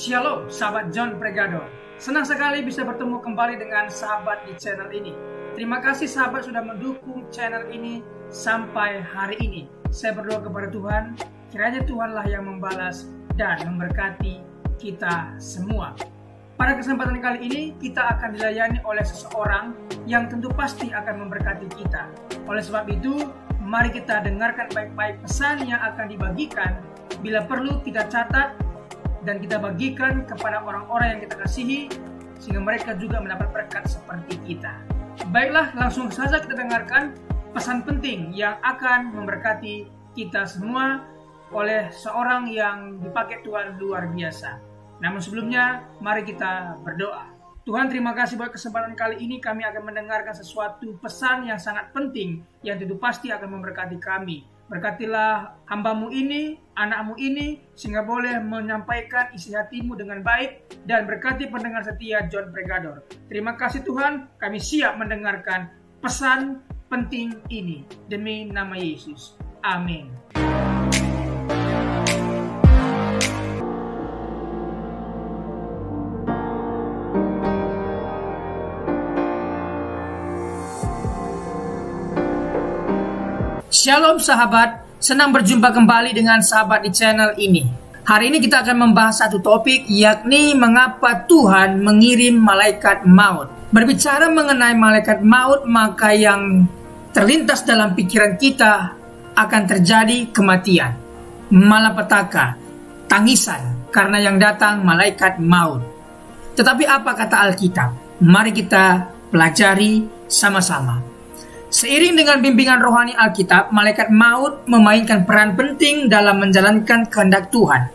Shalom, sahabat John Pregador. Senang sekali bisa bertemu kembali dengan sahabat di channel ini. Terima kasih sahabat sudah mendukung channel ini sampai hari ini. Saya berdoa kepada Tuhan, kiranya Tuhanlah yang membalas dan memberkati kita semua. Pada kesempatan kali ini, kita akan dilayani oleh seseorang yang tentu pasti akan memberkati kita. Oleh sebab itu, mari kita dengarkan baik-baik pesan yang akan dibagikan. Bila perlu, kita catat dan kita bagikan kepada orang-orang yang kita kasihi, sehingga mereka juga mendapat berkat seperti kita. Baiklah, langsung saja kita dengarkan pesan penting yang akan memberkati kita semua oleh seorang yang dipakai Tuhan luar biasa. Namun sebelumnya, mari kita berdoa. Tuhan, terima kasih buat kesempatan kali ini kami akan mendengarkan sesuatu pesan yang sangat penting yang tentu pasti akan memberkati kami. Berkatilah hambamu ini, anakmu ini, sehingga boleh menyampaikan isi hatimu dengan baik, dan berkati pendengar setia John Pregador. Terima kasih Tuhan, kami siap mendengarkan pesan penting ini. Demi nama Yesus. Amin. Shalom sahabat, senang berjumpa kembali dengan sahabat di channel ini. Hari ini kita akan membahas satu topik, yakni mengapa Tuhan mengirim malaikat maut. Berbicara mengenai malaikat maut, maka yang terlintas dalam pikiran kita akan terjadi kematian, malapetaka, tangisan karena yang datang malaikat maut. Tetapi apa kata Alkitab? Mari kita pelajari sama-sama. Seiring dengan bimbingan rohani Alkitab, malaikat maut memainkan peran penting dalam menjalankan kehendak Tuhan.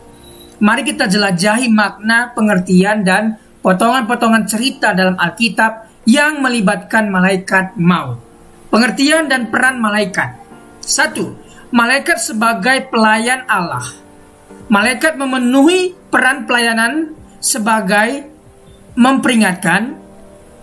Mari kita jelajahi makna, pengertian, dan potongan-potongan cerita dalam Alkitab yang melibatkan malaikat maut. Pengertian dan peran malaikat. 1. Malaikat sebagai pelayan Allah. Malaikat memenuhi peran pelayanan sebagai memperingatkan,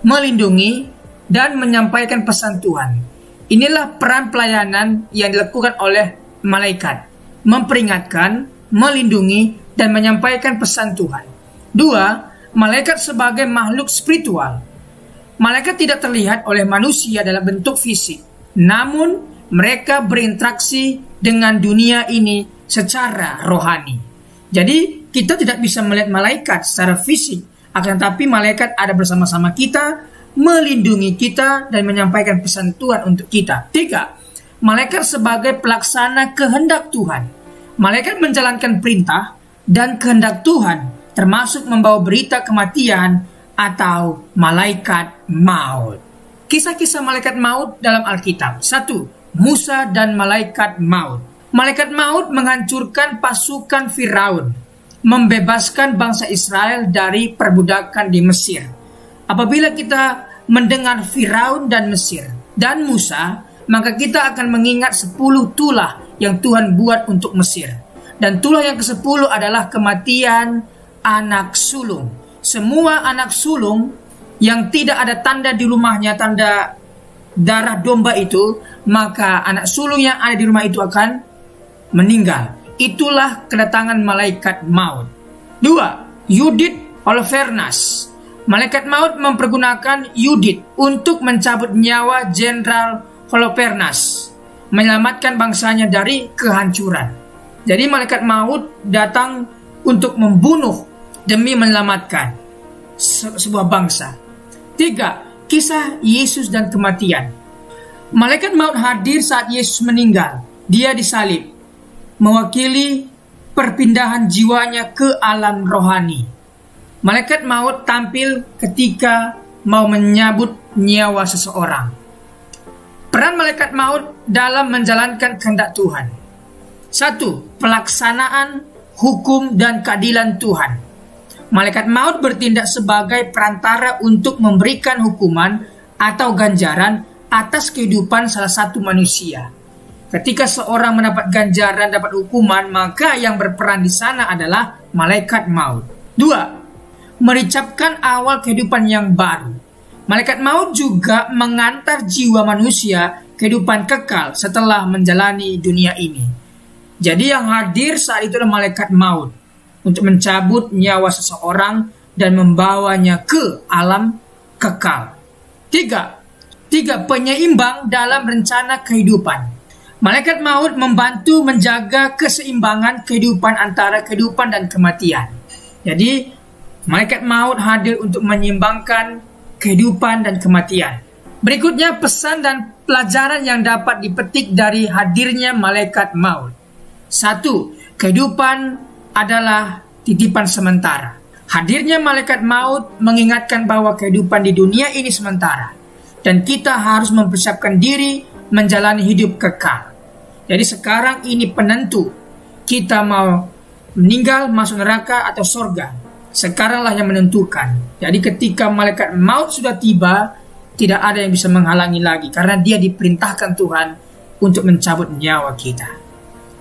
melindungi, dan menyampaikan pesan Tuhan. Inilah peran pelayanan yang dilakukan oleh malaikat, memperingatkan, melindungi, dan menyampaikan pesan Tuhan. 2. Malaikat sebagai makhluk spiritual. Malaikat tidak terlihat oleh manusia dalam bentuk fisik, namun mereka berinteraksi dengan dunia ini secara rohani. Jadi kita tidak bisa melihat malaikat secara fisik, akan tetapi malaikat ada bersama-sama kita, melindungi kita, dan menyampaikan pesan Tuhan untuk kita. 3. Malaikat sebagai pelaksana kehendak Tuhan. Malaikat menjalankan perintah dan kehendak Tuhan, termasuk membawa berita kematian atau malaikat maut. Kisah-kisah malaikat maut dalam Alkitab. 1. Musa dan malaikat maut. Malaikat maut menghancurkan pasukan Firaun, membebaskan bangsa Israel dari perbudakan di Mesir. Apabila kita mendengar Firaun dan Mesir dan Musa, maka kita akan mengingat 10 tulah yang Tuhan buat untuk Mesir. Dan tulah yang ke-10 adalah kematian anak sulung. Semua anak sulung yang tidak ada tanda di rumahnya, tanda darah domba itu, maka anak sulung yang ada di rumah itu akan meninggal. Itulah kedatangan malaikat maut. 2. Yudith Holofernes. Malaikat maut mempergunakan Yudith untuk mencabut nyawa Jenderal Holofernes, menyelamatkan bangsanya dari kehancuran. Jadi malaikat maut datang untuk membunuh demi menyelamatkan sebuah bangsa. 3. Kisah Yesus dan kematian. Malaikat maut hadir saat Yesus meninggal. Dia disalib, mewakili perpindahan jiwanya ke alam rohani. Malaikat maut tampil ketika mau menyabut nyawa seseorang. Peran malaikat maut dalam menjalankan kehendak Tuhan. 1. Pelaksanaan hukum dan keadilan Tuhan. Malaikat maut bertindak sebagai perantara untuk memberikan hukuman atau ganjaran atas kehidupan salah satu manusia. Ketika seorang mendapat ganjaran, dapat hukuman, maka yang berperan di sana adalah malaikat maut. 2. Mericapkan awal kehidupan yang baru. Malaikat maut juga mengantar jiwa manusia kehidupan kekal setelah menjalani dunia ini. Jadi yang hadir saat itu adalah malaikat maut. untuk mencabut nyawa seseorang dan membawanya ke alam kekal. Tiga, penyeimbang dalam rencana kehidupan. Malaikat maut membantu menjaga keseimbangan kehidupan antara kehidupan dan kematian. Jadi, malaikat maut hadir untuk menyeimbangkan kehidupan dan kematian. Berikutnya pesan dan pelajaran yang dapat dipetik dari hadirnya malaikat maut. 1. Kehidupan adalah titipan sementara. Hadirnya malaikat maut mengingatkan bahwa kehidupan di dunia ini sementara dan kita harus mempersiapkan diri menjalani hidup kekal. Jadi sekarang ini penentu kita mau meninggal, masuk neraka atau surga. Sekaranglah yang menentukan. Jadi ketika malaikat maut sudah tiba, tidak ada yang bisa menghalangi lagi karena dia diperintahkan Tuhan untuk mencabut nyawa kita.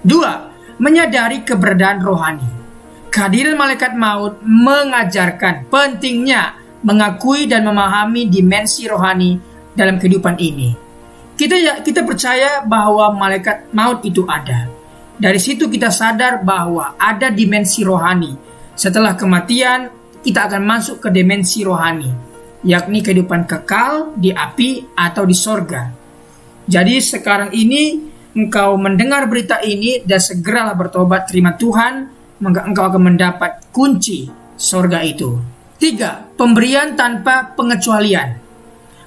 2. Menyadari keberadaan rohani. Kehadiran malaikat maut mengajarkan pentingnya mengakui dan memahami dimensi rohani dalam kehidupan ini. Kita percaya bahwa malaikat maut itu ada. Dari situ kita sadar bahwa ada dimensi rohani. Setelah kematian, kita akan masuk ke dimensi rohani, yakni kehidupan kekal di api atau di sorga. Jadi sekarang ini engkau mendengar berita ini dan segeralah bertobat terima Tuhan, maka engkau akan mendapat kunci sorga itu. 3. Pemberian tanpa pengecualian.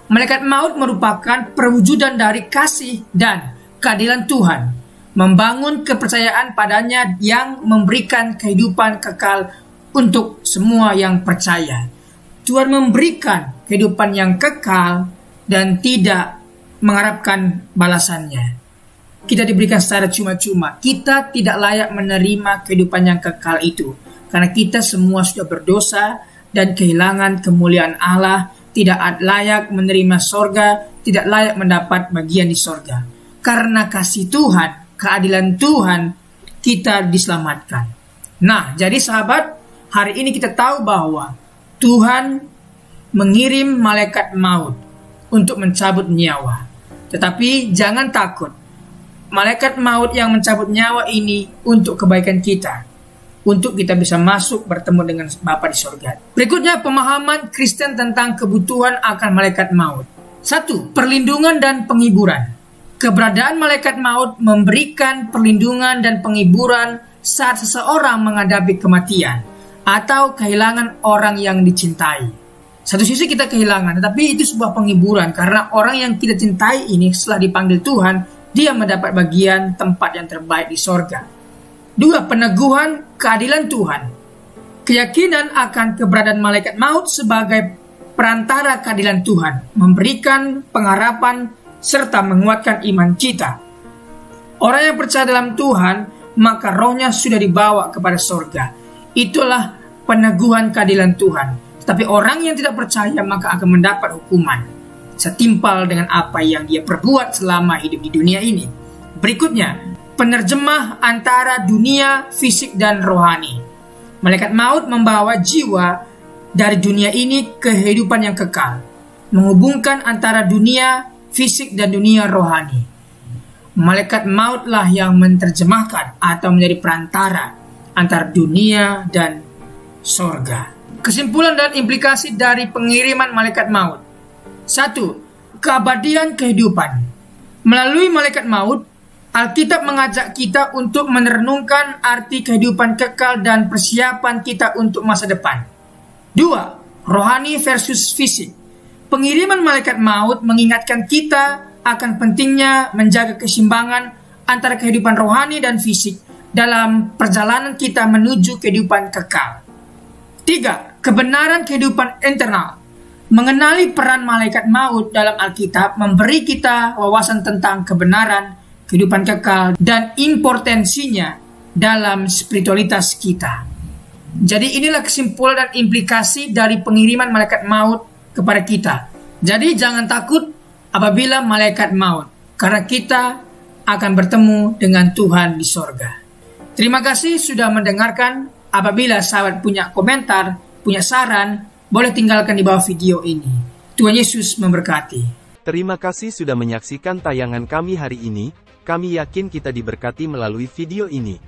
Malaikat maut merupakan perwujudan dari kasih dan keadilan Tuhan, membangun kepercayaan padanya yang memberikan kehidupan kekal untuk semua yang percaya. Tuhan memberikan kehidupan yang kekal dan tidak mengharapkan balasannya. Kita diberikan secara cuma-cuma. Kita tidak layak menerima kehidupan yang kekal itu karena kita semua sudah berdosa dan kehilangan kemuliaan Allah, tidak layak menerima sorga, tidak layak mendapat bagian di sorga. Karena kasih Tuhan, keadilan Tuhan, kita diselamatkan. Nah, jadi sahabat, hari ini kita tahu bahwa Tuhan mengirim malaikat maut untuk mencabut nyawa. Tetapi jangan takut. Malaikat maut yang mencabut nyawa ini untuk kebaikan kita, untuk kita bisa masuk bertemu dengan Bapa di sorga. Berikutnya pemahaman Kristen tentang kebutuhan akan malaikat maut. 1. Perlindungan dan penghiburan. Keberadaan malaikat maut memberikan perlindungan dan penghiburan saat seseorang menghadapi kematian atau kehilangan orang yang dicintai. Satu sisi kita kehilangan, tetapi itu sebuah penghiburan karena orang yang kita cintai ini setelah dipanggil Tuhan, dia mendapat bagian tempat yang terbaik di sorga. 2. Peneguhan keadilan Tuhan. Keyakinan akan keberadaan malaikat maut sebagai perantara keadilan Tuhan memberikan pengharapan serta menguatkan iman kita. Orang yang percaya dalam Tuhan, maka rohnya sudah dibawa kepada sorga. Itulah peneguhan keadilan Tuhan. Tetapi orang yang tidak percaya maka akan mendapat hukuman setimpal dengan apa yang dia perbuat selama hidup di dunia ini. Berikutnya, penerjemah antara dunia fisik dan rohani. Malaikat maut membawa jiwa dari dunia ini ke kehidupan yang kekal, menghubungkan antara dunia fisik dan dunia rohani. Malaikat mautlah yang menerjemahkan atau menjadi perantara antara dunia dan sorga. Kesimpulan dan implikasi dari pengiriman malaikat maut. 1. Keabadian kehidupan. Melalui malaikat maut, Alkitab mengajak kita untuk merenungkan arti kehidupan kekal dan persiapan kita untuk masa depan. 2. Rohani versus fisik. Pengiriman malaikat maut mengingatkan kita akan pentingnya menjaga keseimbangan antara kehidupan rohani dan fisik dalam perjalanan kita menuju kehidupan kekal. 3. Kebenaran kehidupan internal. Mengenali peran malaikat maut dalam Alkitab memberi kita wawasan tentang kebenaran, kehidupan kekal, dan importansinya dalam spiritualitas kita. Jadi inilah kesimpulan dan implikasi dari pengiriman malaikat maut kepada kita. Jadi jangan takut apabila malaikat maut, karena kita akan bertemu dengan Tuhan di sorga. Terima kasih sudah mendengarkan. Apabila sahabat punya komentar, punya saran, boleh tinggalkan di bawah video ini. Tuhan Yesus memberkati. Terima kasih sudah menyaksikan tayangan kami hari ini. Kami yakin kita diberkati melalui video ini.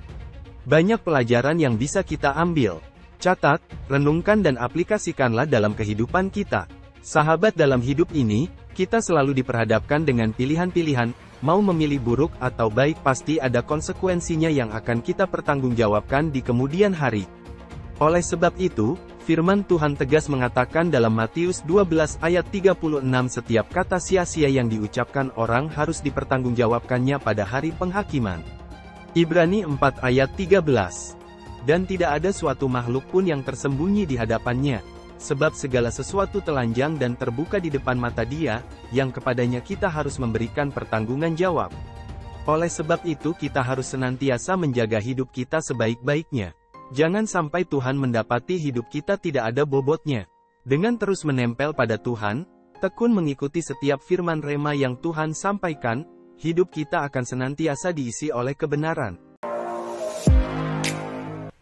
Banyak pelajaran yang bisa kita ambil. Catat, renungkan dan aplikasikanlah dalam kehidupan kita. Sahabat, dalam hidup ini, kita selalu diperhadapkan dengan pilihan-pilihan, mau memilih buruk atau baik pasti ada konsekuensinya yang akan kita pertanggungjawabkan di kemudian hari. Oleh sebab itu, firman Tuhan tegas mengatakan dalam Matius 12 ayat 36 setiap kata sia-sia yang diucapkan orang harus dipertanggungjawabkannya pada hari penghakiman. Ibrani 4 ayat 13. Dan tidak ada suatu makhluk pun yang tersembunyi di hadapannya, sebab segala sesuatu telanjang dan terbuka di depan mata Dia, yang kepadanya kita harus memberikan pertanggungan jawab. Oleh sebab itu kita harus senantiasa menjaga hidup kita sebaik-baiknya. Jangan sampai Tuhan mendapati hidup kita tidak ada bobotnya. Dengan terus menempel pada Tuhan, tekun mengikuti setiap firman rema yang Tuhan sampaikan, hidup kita akan senantiasa diisi oleh kebenaran.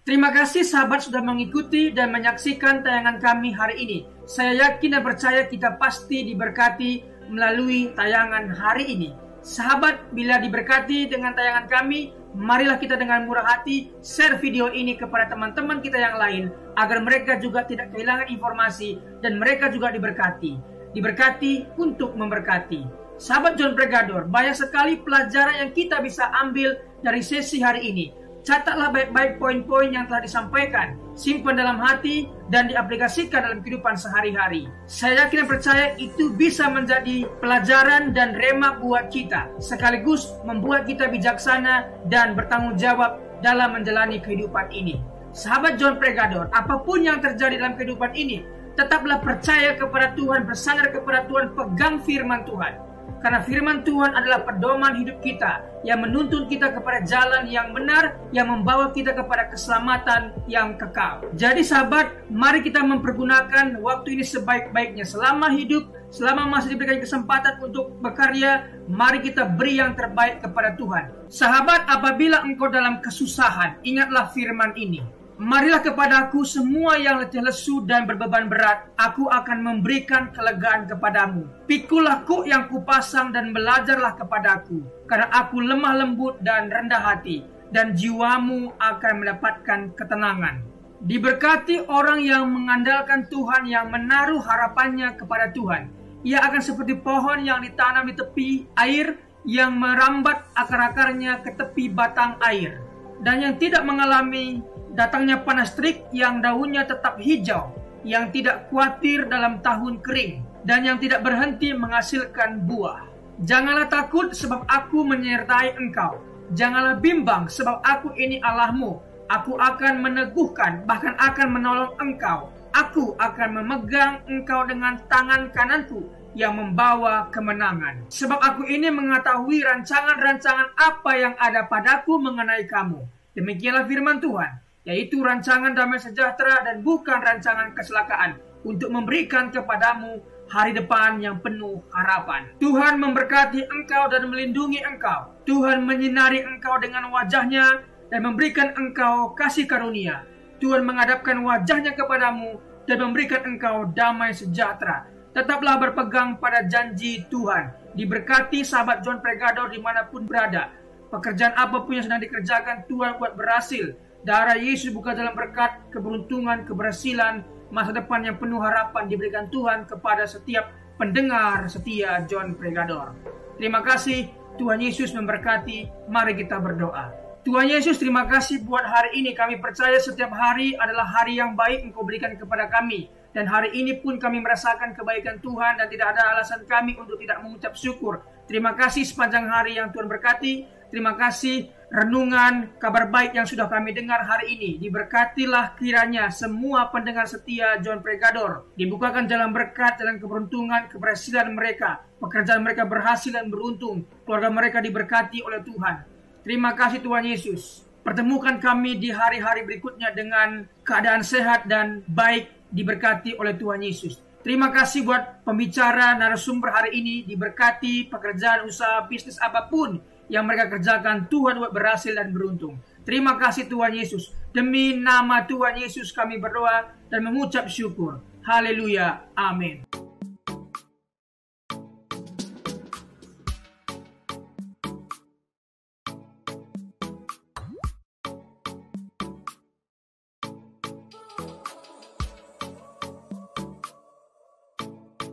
Terima kasih sahabat sudah mengikuti dan menyaksikan tayangan kami hari ini. Saya yakin dan percaya kita pasti diberkati melalui tayangan hari ini. Sahabat, bila diberkati dengan tayangan kami, marilah kita dengan murah hati share video ini kepada teman-teman kita yang lain, agar mereka juga tidak kehilangan informasi dan mereka juga diberkati. Diberkati untuk memberkati. Sahabat John Pregador, banyak sekali pelajaran yang kita bisa ambil dari sesi hari ini. Catatlah baik-baik poin-poin yang telah disampaikan, simpan dalam hati, dan diaplikasikan dalam kehidupan sehari-hari. Saya yakin dan percaya itu bisa menjadi pelajaran dan rema buat kita, sekaligus membuat kita bijaksana dan bertanggung jawab dalam menjalani kehidupan ini. Sahabat John Pregador, apapun yang terjadi dalam kehidupan ini, tetaplah percaya kepada Tuhan, bersandar kepada Tuhan, pegang firman Tuhan. Karena firman Tuhan adalah pedoman hidup kita, yang menuntun kita kepada jalan yang benar, yang membawa kita kepada keselamatan yang kekal. Jadi sahabat, mari kita mempergunakan waktu ini sebaik-baiknya. Selama hidup, selama masih diberikan kesempatan untuk berkarya, mari kita beri yang terbaik kepada Tuhan. Sahabat, apabila engkau dalam kesusahan, ingatlah firman ini. Marilah kepadaku semua yang letih lesu dan berbeban berat, aku akan memberikan kelegaan kepadamu. Pikulah kuk yang kupasang dan belajarlah kepadaku, karena aku lemah lembut dan rendah hati, dan jiwamu akan mendapatkan ketenangan. Diberkati orang yang mengandalkan Tuhan, yang menaruh harapannya kepada Tuhan. Ia akan seperti pohon yang ditanam di tepi air, yang merambat akar-akarnya ke tepi batang air, dan yang tidak mengalami datangnya panas terik, yang daunnya tetap hijau, yang tidak khawatir dalam tahun kering, dan yang tidak berhenti menghasilkan buah. Janganlah takut, sebab aku menyertai engkau. Janganlah bimbang, sebab aku ini Allahmu. Aku akan meneguhkan, bahkan akan menolong engkau. Aku akan memegang engkau dengan tangan kananku yang membawa kemenangan. Sebab aku ini mengetahui rancangan-rancangan apa yang ada padaku mengenai kamu. Demikianlah firman Tuhan, yaitu rancangan damai sejahtera dan bukan rancangan kecelakaan, untuk memberikan kepadamu hari depan yang penuh harapan. Tuhan memberkati engkau dan melindungi engkau. Tuhan menyinari engkau dengan wajahnya dan memberikan engkau kasih karunia. Tuhan menghadapkan wajahnya kepadamu dan memberikan engkau damai sejahtera. Tetaplah berpegang pada janji Tuhan. Diberkati sahabat John Pregador dimanapun berada. Pekerjaan apapun yang sedang dikerjakan, Tuhan buat berhasil. Darah Yesus buka dalam berkat, keberuntungan, keberhasilan, masa depan yang penuh harapan diberikan Tuhan kepada setiap pendengar setia John Pregador. Terima kasih, Tuhan Yesus memberkati. Mari kita berdoa. Tuhan Yesus, terima kasih buat hari ini. Kami percaya setiap hari adalah hari yang baik Engkau berikan kepada kami. Dan hari ini pun kami merasakan kebaikan Tuhan dan tidak ada alasan kami untuk tidak mengucap syukur. Terima kasih sepanjang hari yang Tuhan berkati. Terima kasih renungan kabar baik yang sudah kami dengar hari ini. Diberkatilah kiranya semua pendengar setia John Pregador. Dibukakan jalan berkat, jalan keberuntungan, keberhasilan mereka. Pekerjaan mereka berhasil dan beruntung. Keluarga mereka diberkati oleh Tuhan. Terima kasih Tuhan Yesus. Pertemukan kami di hari-hari berikutnya dengan keadaan sehat dan baik, diberkati oleh Tuhan Yesus. Terima kasih buat pembicara narasumber hari ini. Diberkati pekerjaan, usaha, bisnis apapun yang mereka kerjakan, Tuhan buat berhasil dan beruntung. Terima kasih Tuhan Yesus. Demi nama Tuhan Yesus kami berdoa dan mengucap syukur. Haleluya. Amin.